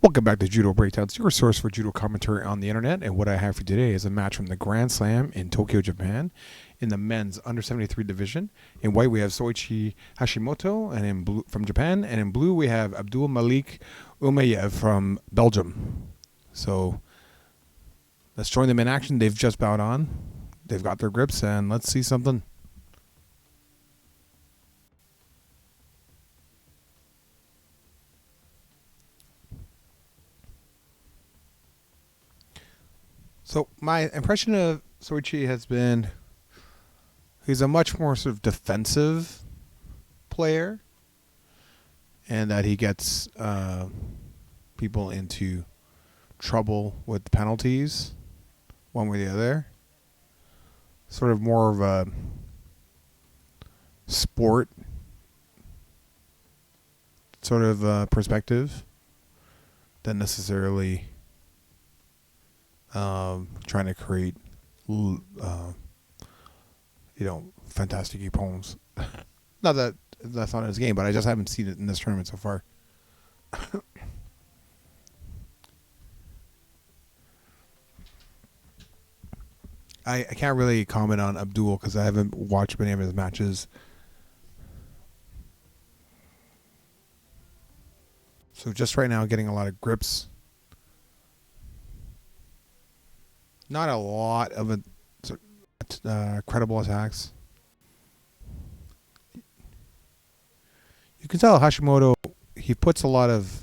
Welcome back to Judo Breakdowns, your source for judo commentary on the internet. And what I have for you today is a match from the Grand Slam in Tokyo, Japan, in the men's under 73 division. In white, we have Soichi Hashimoto, and in blue from Japan. And in blue, we have Abdul Malik Umayev from Belgium. So let's join them in action. They've just bowed on. They've got their grips, and let's see something. So my impression of Soichi has been he's a much more sort of defensive player, and that he gets people into trouble with penalties one way or the other. Sort of more of a sport sort of perspective than necessarily trying to create, fantastic poems. Not that that's not his game, but I just haven't seen it in this tournament so far. I can't really comment on Abdul because I haven't watched many of his matches. So just right now, getting a lot of grips. Not a lot of credible attacks. You can tell Hashimoto, he puts a lot of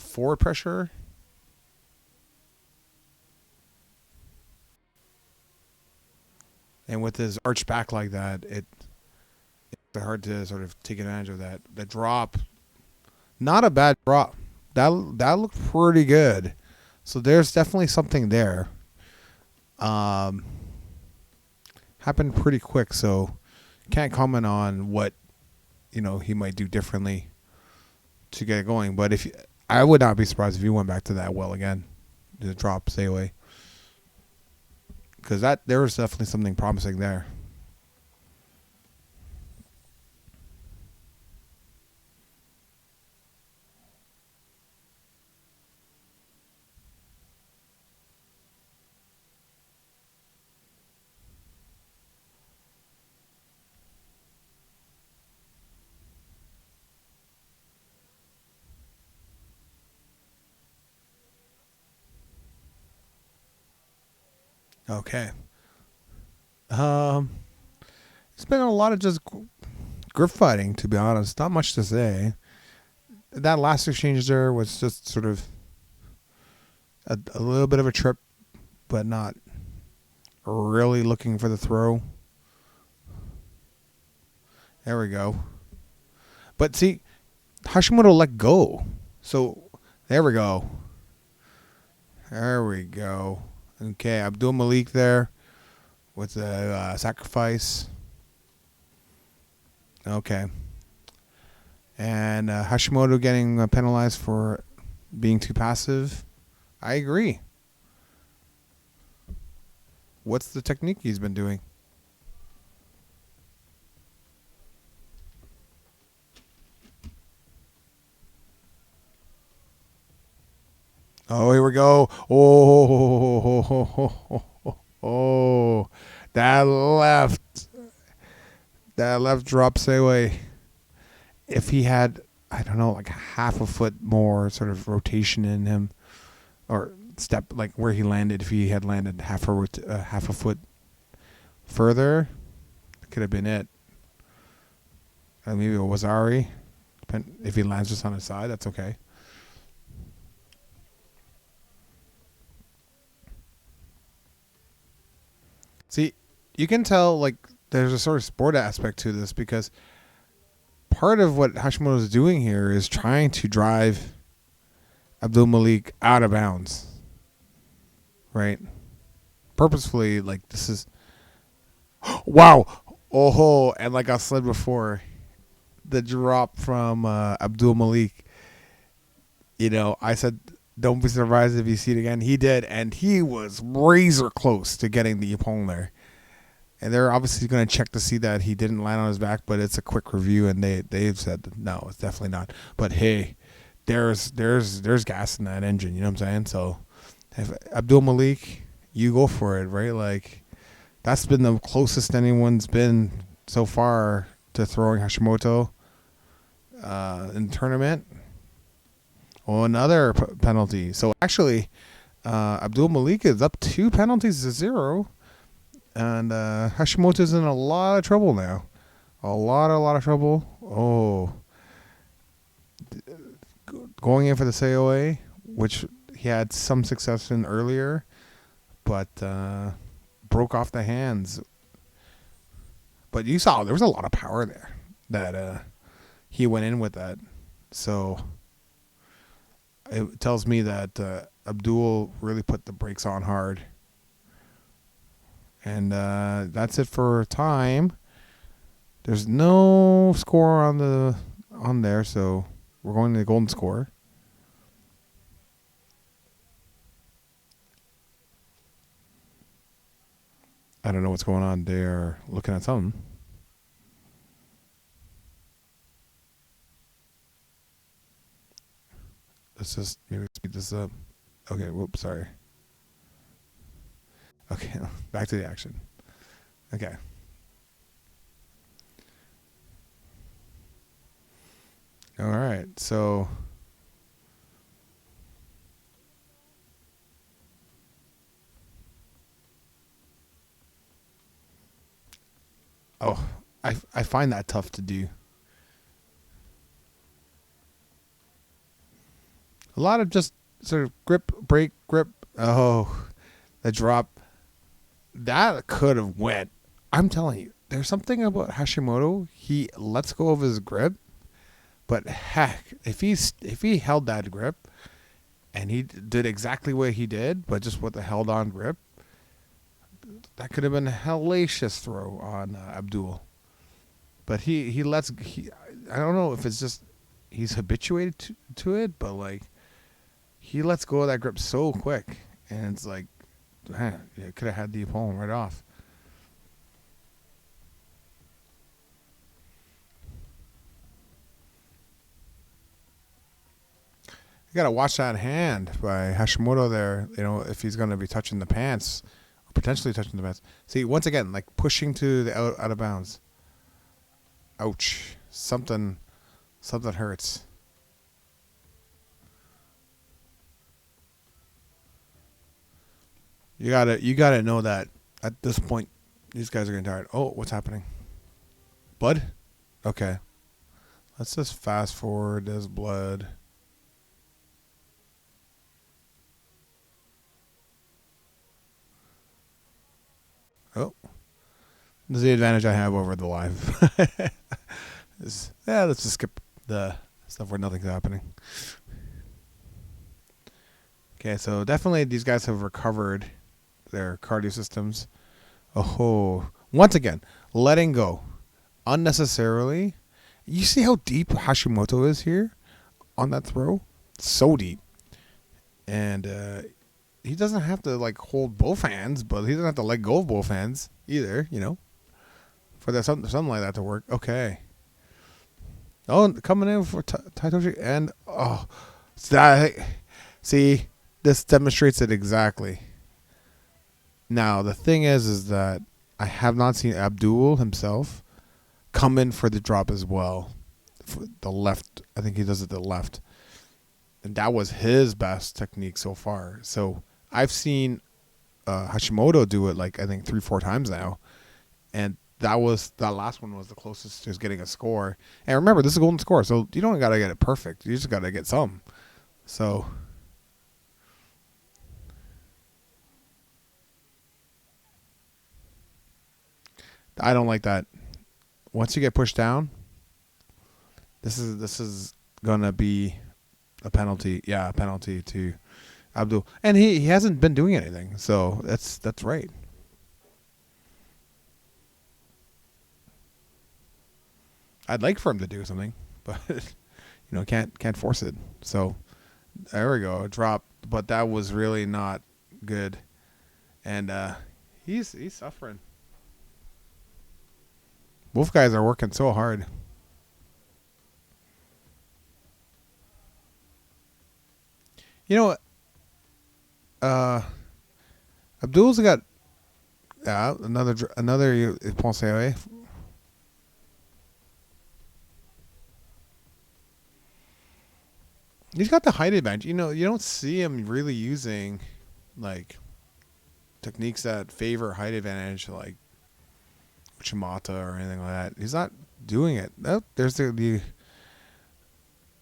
forward pressure. And with his arch back like that, it's hard to sort of take advantage of that. The drop, not a bad drop. That looked pretty good. So there's definitely something there. Happened pretty quick, so can't comment on what he might do differently to get it going. But I would not be surprised if he went back to that well again, the drop, stay away, because there was definitely something promising there. Okay. It's been a lot of just grip fighting, to be honest. Not much to say. That last exchange there was just sort of a little bit of a trip, but not really looking for the throw. There we go. But see, Hashimoto let go. So there we go. There we go. Okay, Abdul Malik there with the sacrifice. Okay. And Hashimoto getting penalized for being too passive. I agree. What's the technique he's been doing? Oh, here we go. Oh, that left drop Seiwei. If he had, I don't know, like half a foot more sort of rotation in him, or step like where he landed, if he had landed half a foot further, it could have been it. Maybe it was Ari. If he lands just on his side, that's okay. See, you can tell like there's a sort of sport aspect to this, because part of what Hashimoto is doing here is trying to drive Abdul Malik out of bounds, right? Purposefully, like this is wow. Oh, and like I said before, the drop from Abdul Malik. I said don't be surprised if you see it again. He did, and he was razor close to getting the opponent there. And they're obviously going to check to see that he didn't land on his back, but it's a quick review, and they've said no, it's definitely not. But hey, there's gas in that engine. You know what I'm saying? So if Abdul Malik, you go for it, right? Like that's been the closest anyone's been so far to throwing Hashimoto in the tournament. Oh, another penalty. So actually, Abdul Malik is up 2 penalties to 0, and Hashimoto's in a lot of trouble now. A lot of trouble. Oh, going in for the COA, which he had some success in earlier, but broke off the hands. But you saw there was a lot of power there that he went in with that. So it tells me that Abdul really put the brakes on hard. And that's it for time. There's no score on there, so we're going to the golden score. I don't know what's going on. They're looking at something. Let's just maybe speed this up. Okay, whoops, sorry. Okay, back to the action. Okay. All right, so I find that tough to do. A lot of just sort of grip, break, grip. Oh, the drop. That could have went. I'm telling you, there's something about Hashimoto. He lets go of his grip, but heck, if he held that grip and he did exactly what he did, but just with a held on grip, that could have been a hellacious throw on Abdul. But he lets I don't know if it's just he's habituated to it, but like he lets go of that grip so quick, and it's like, man, it could have had the opponent right off. You gotta watch that hand by Hashimoto there. You know, if he's gonna be touching the pants, or potentially touching the pants. See, once again, like pushing to the out of bounds. Ouch! Something hurts. You gotta know that at this point, these guys are getting tired. Oh, what's happening? Blood? Okay. Let's just fast forward. There's blood. Oh, this is the advantage I have over the live. Let's just skip the stuff where nothing's happening. Okay, so definitely these guys have recovered their cardio systems. Oh, once again, letting go unnecessarily. You see how deep Hashimoto is here on that throw? So deep. And he doesn't have to like hold both hands, but he doesn't have to let go of both hands either, you know, for that something like that to work. Okay. Oh, coming in for Taitoshi, and see, this demonstrates it exactly. Now the thing is that I have not seen Abdul himself come in for the drop as well. For the left, I think he does it to the left, and that was his best technique so far. So I've seen Hashimoto do it like I think 3-4 times now, and that last one was the closest to getting a score. And remember, this is a golden score, so you don't gotta get it perfect. You just gotta get some. So I don't like that. Once you get pushed down, this is gonna be a penalty. Yeah, a penalty to Abdul, and he hasn't been doing anything. So that's right. I'd like for him to do something, but can't force it. So there we go, a drop, but that was really not good, and he's suffering. Both guys are working so hard. You know what? Abdul's got another Ponce. He's got the height advantage. You know, you don't see him really using like techniques that favor height advantage, like Uchimata or anything like that. He's not doing it. Oh, there's the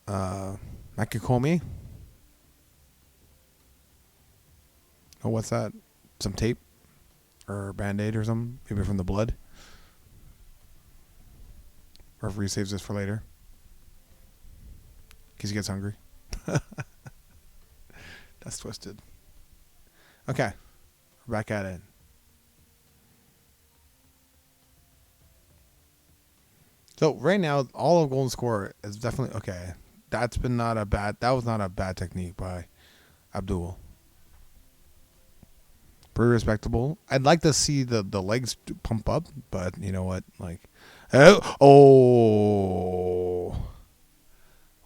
Makikomi. Oh, what's that? Some tape or Band-Aid or something? Maybe from the blood. Referee saves this for later. In case he gets hungry. That's twisted. Okay. We're back at it. So right now, all of Golden Score is definitely okay. That was not a bad technique by Abdul. Pretty respectable. I'd like to see the legs pump up, but you know what? Like,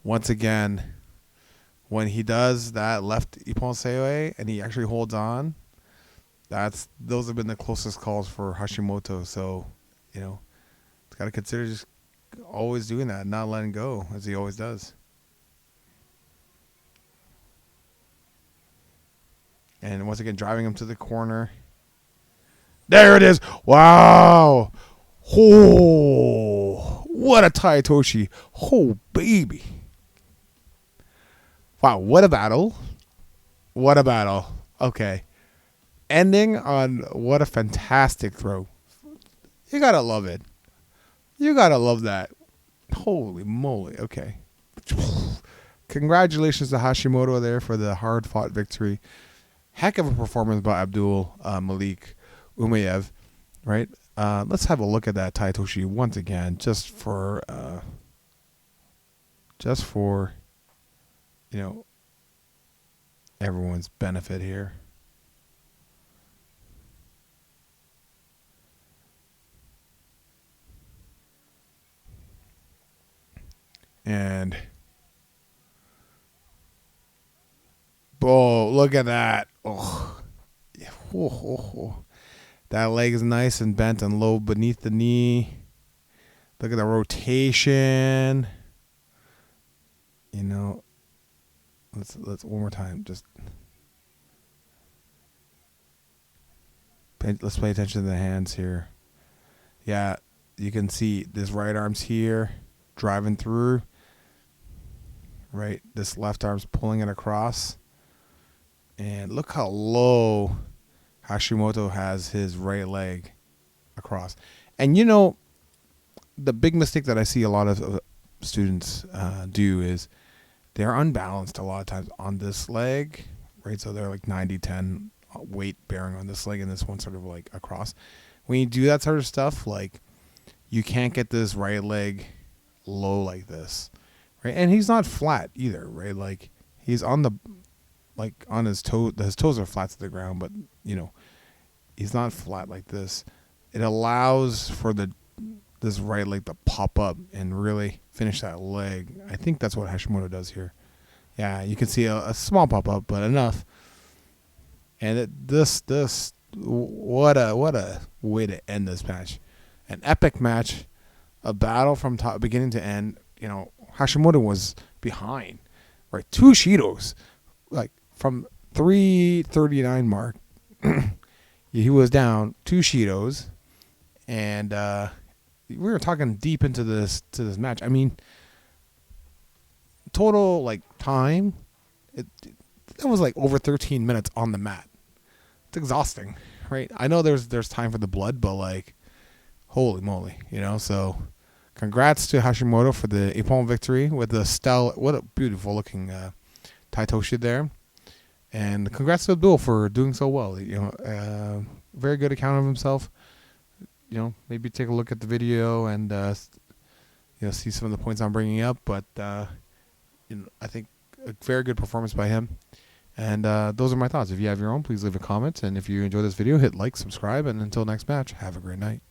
once again, when he does that left Ippon Seoi and he actually holds on, those have been the closest calls for Hashimoto. So, you know, it's got to consider just always doing that, not letting go as he always does. And once again, driving him to the corner. There it is. Wow. Oh, what a Taitoshi. Oh, baby. Wow, what a battle. What a battle. Okay. Ending on what a fantastic throw. You got to love it. You got to love that. Holy moly. Okay. Congratulations to Hashimoto there for the hard-fought victory. Heck of a performance by Abdul Malik Umayev, right? Let's have a look at that Taitoshi once again, just for you know, everyone's benefit here. And oh, look at that. Oh. Yeah. That leg is nice and bent and low beneath the knee. Look at the rotation. You know, let's one more time. Let's pay attention to the hands here. Yeah, you can see this right arm's here, driving through. Right, this left arm's pulling it across. And look how low Hashimoto has his right leg across. And you know, the big mistake that I see a lot of students do is they're unbalanced a lot of times on this leg, right? So they're like 90-10 weight bearing on this leg and this one sort of like across. When you do that sort of stuff, like you can't get this right leg low like this, right? And he's not flat either, right? Like he's on the on his toe. His toes are flat to the ground, but you know, he's not flat like this. It allows for this right leg to pop up and really finish that leg. I think that's what Hashimoto does here. Yeah, you can see a small pop up, but enough. And what a way to end this match. An epic match, a battle from beginning to end. You know, Hashimoto was behind, right? 2 Shidos, like from 3:39 mark. He was down 2 Shidos, and we were talking deep into this match. I mean, total like time, it was like over 13 minutes on the mat. It's exhausting, right? I know there's time for the blood, but like, holy moly, you know. So, congrats to Hashimoto for the Ippon victory with the style. What a beautiful looking Taitoshi there, and congrats to Abdul for doing so well. You know, very good account of himself. You know, maybe take a look at the video and you know, see some of the points I'm bringing up. But you know, I think a very good performance by him. And those are my thoughts. If you have your own, please leave a comment. And if you enjoy this video, hit like, subscribe, and until next match, have a great night.